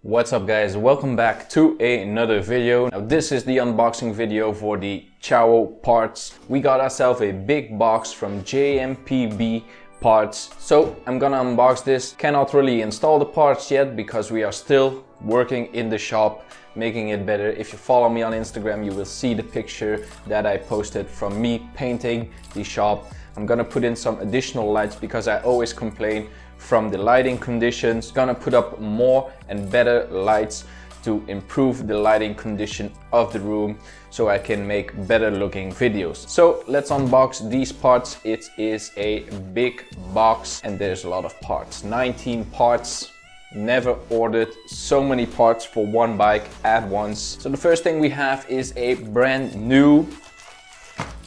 What's up guys, welcome back to another video. Now this is the unboxing video for the Ciao parts. We got ourselves a big box from JMPB-PARTS. So I'm gonna unbox this. Cannot really install the parts yet because we are still working in the shop, making it better. If you follow me on Instagram, you will see the picture that I posted from me painting the shop. I'm gonna put in some additional lights because I always complain from the lighting conditions. Gonna put up more and better lights to improve the lighting condition of the room so I can make better looking videos. So let's unbox these parts. It is a big box and there's a lot of parts. 19 parts. Never ordered so many parts for one bike at once. So the first thing we have is a brand new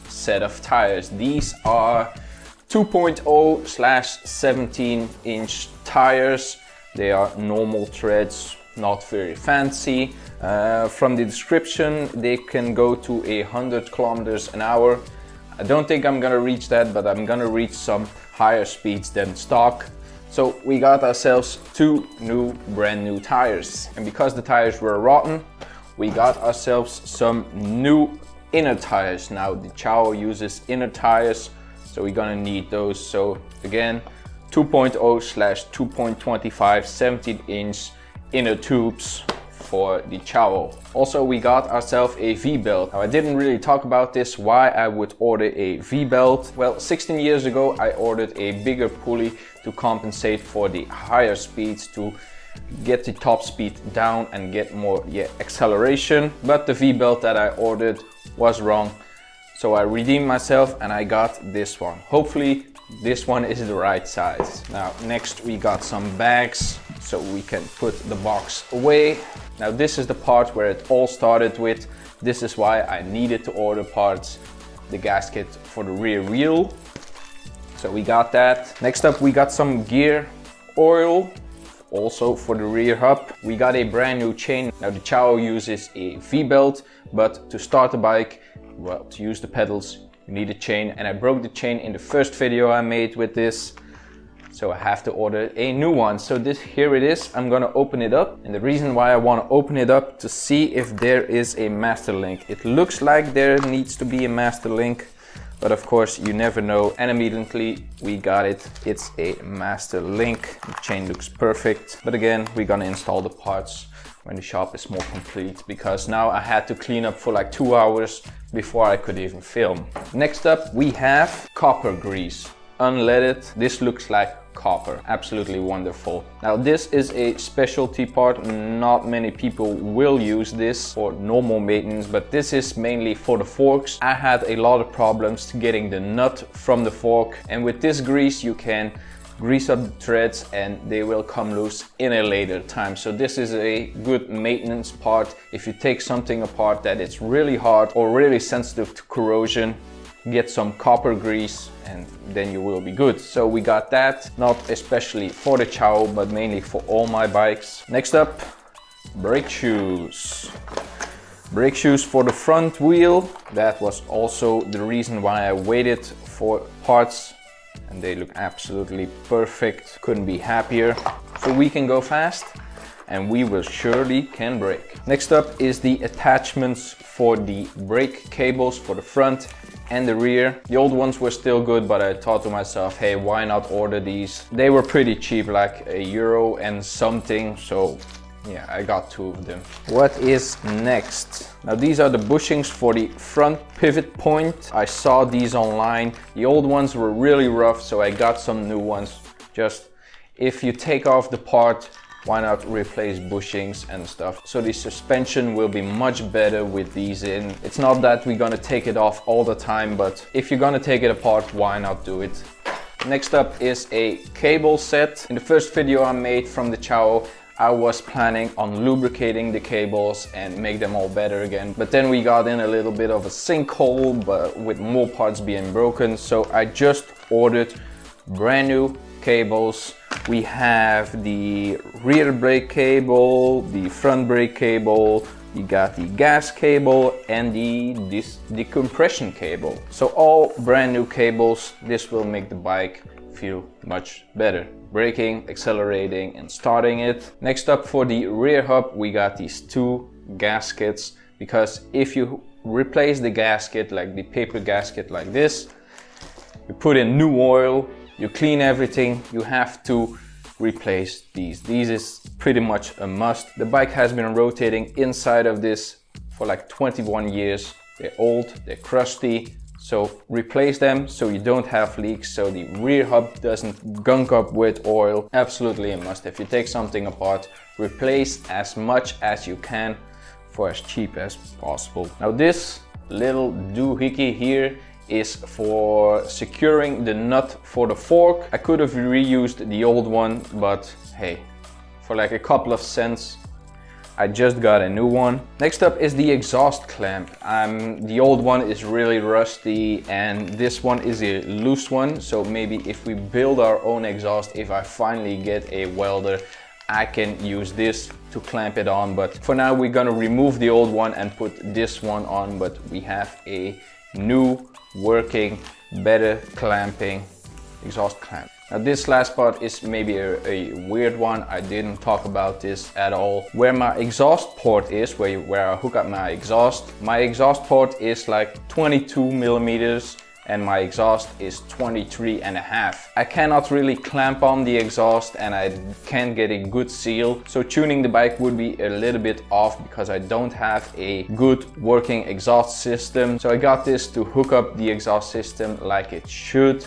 set of tires. These are 2.0/17-inch tires. They are normal treads, not very fancy. From the description, they can go to 100 kilometers an hour. I don't think I'm gonna reach that, but I'm gonna reach some higher speeds than stock. So we got ourselves two brand new tires. And because the tires were rotten, we got ourselves some new inner tires. Now the Ciao uses inner tires, so we're gonna need those. So again, 2.0/2.25 17-inch inner tubes for the Ciao. Also, we got ourselves a V-belt. Now I didn't really talk about this, why I would order a V-belt. Well, 16 years ago I ordered a bigger pulley to compensate for the higher speeds, to get the top speed down and get more acceleration. But the V-belt that I ordered was wrong. So I redeemed myself and I got this one. Hopefully this one is the right size. Now next we got some bags so we can put the box away. Now this is the part where it all started with. This is why I needed to order parts. The gasket for the rear wheel. So we got that. Next up we got some gear oil, also for the rear hub. We got a brand new chain. Now the Ciao uses a V-belt, but to start the bike, well, to use the pedals, you need a chain, and I broke the chain in the first video I made with this. So I have to order a new one. So here it is. I'm gonna open it up. And the reason why I wanna open it up to see if there is a master link. It looks like there needs to be a master link, but of course you never know. And immediately we got it. It's a master link. The chain looks perfect. But again, we're gonna install the parts when the shop is more complete, because now I had to clean up for like 2 hours before I could even film. Next up we have copper grease, unleaded. This looks like copper, absolutely wonderful. Now this is a specialty part. Not many people will use this for normal maintenance, but this is mainly for the forks. I had a lot of problems getting the nut from the fork, and with this grease you can grease up the threads and they will come loose in a later time. So this is a good maintenance part. If you take something apart that it's really hard or really sensitive to corrosion, get some copper grease and then you will be good. So we got that, not especially for the Ciao, but mainly for all my bikes. Next up, brake shoes. Brake shoes for the front wheel. That was also the reason why I waited for parts, and they look absolutely perfect. Couldn't be happier. So we can go fast and we will surely can brake. Next up is the attachments for the brake cables for the front and the rear. The old ones were still good, but I thought to myself, hey, why not order these? They were pretty cheap, like €1 and something. So yeah, I got two of them. What is next? Now these are the bushings for the front pivot point. I saw these online. The old ones were really rough, so I got some new ones. Just if you take off the part, why not replace bushings and stuff? So the suspension will be much better with these in. It's not that we're gonna take it off all the time, but if you're gonna take it apart, why not do it? Next up is a cable set. In the first video I made from the Ciao, I was planning on lubricating the cables and make them all better again. But then we got in a little bit of a sinkhole, but with more parts being broken. So I just ordered brand new cables. We have the rear brake cable, the front brake cable, you got the gas cable and the compression cable. So all brand new cables. This will make the bike feel much better. Braking, accelerating and starting it. Next up, for the rear hub, we got these two gaskets, because if you replace the gasket, like the paper gasket like this, you put in new oil, you clean everything, you have to replace these. These is pretty much a must. The bike has been rotating inside of this for like 21 years. They're old, they're crusty, so replace them so you don't have leaks, so the rear hub doesn't gunk up with oil. Absolutely a must. If you take something apart, replace as much as you can for as cheap as possible. Now this little doohickey here is for securing the nut for the fork. I could have reused the old one, but hey, for like a couple of cents, I just got a new one. Next up is the exhaust clamp. The old one is really rusty and this one is a loose one. So maybe if we build our own exhaust, if I finally get a welder, I can use this to clamp it on. But for now, we're gonna remove the old one and put this one on. But we have a new working, better clamping exhaust clamp. Now this last part is maybe a weird one. I didn't talk about this at all. Where my exhaust port is, where I hook up my exhaust port is like 22 millimeters and my exhaust is 23.5. I cannot really clamp on the exhaust and I can't get a good seal. So tuning the bike would be a little bit off because I don't have a good working exhaust system. So I got this to hook up the exhaust system like it should,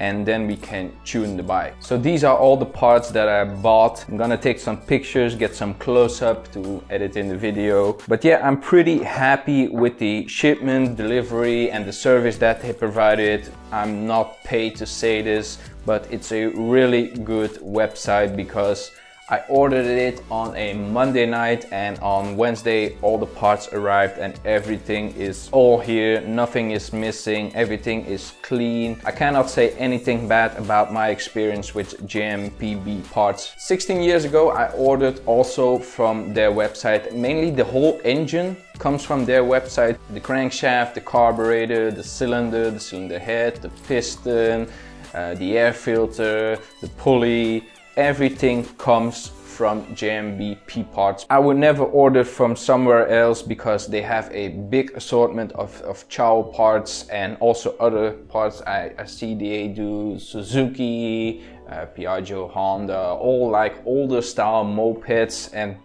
and then we can tune the bike. So these are all the parts that I bought. I'm gonna take some pictures, get some close-up to edit in the video. But yeah, I'm pretty happy with the shipment, delivery and the service that they provided. I'm not paid to say this, but it's a really good website because I ordered it on a Monday night and on Wednesday all the parts arrived and everything is all here. Nothing is missing, everything is clean. I cannot say anything bad about my experience with JMPB-PARTS. 16 years ago I ordered also from their website. Mainly the whole engine comes from their website. The crankshaft, the carburetor, the cylinder head, the piston, the air filter, the pulley. Everything comes from JMPB-PARTS. I would never order from somewhere else because they have a big assortment of Ciao parts and also other parts. I see they do Suzuki, Piaggio, Honda, all like older style mopeds, and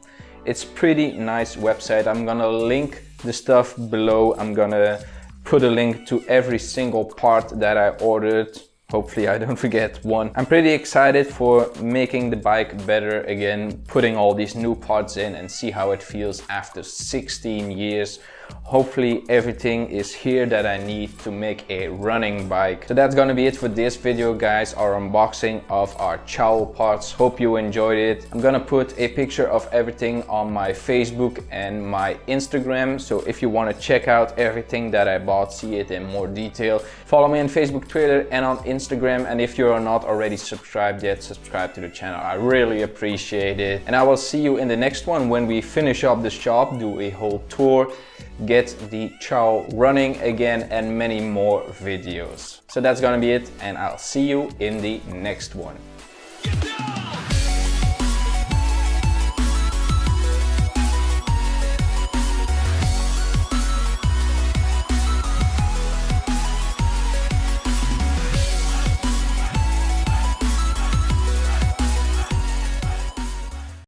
it's pretty nice website. I'm gonna link the stuff below. I'm gonna put a link to every single part that I ordered. Hopefully I don't forget one. I'm pretty excited for making the bike better again, putting all these new parts in and see how it feels after 16 years. Hopefully everything is here that I need to make a running bike. So that's gonna be it for this video, guys, our unboxing of our Ciao parts. Hope you enjoyed it. I'm gonna put a picture of everything on my Facebook and my Instagram, so if you want to check out everything that I bought, see it in more detail, follow me on Facebook, Twitter and on Instagram. And if you're not already subscribed yet, subscribe to the channel. I really appreciate it. And I will see you in the next one when we finish up the shop, do a whole tour, get the Ciao running again and many more videos. So that's gonna be it and I'll see you in the next one.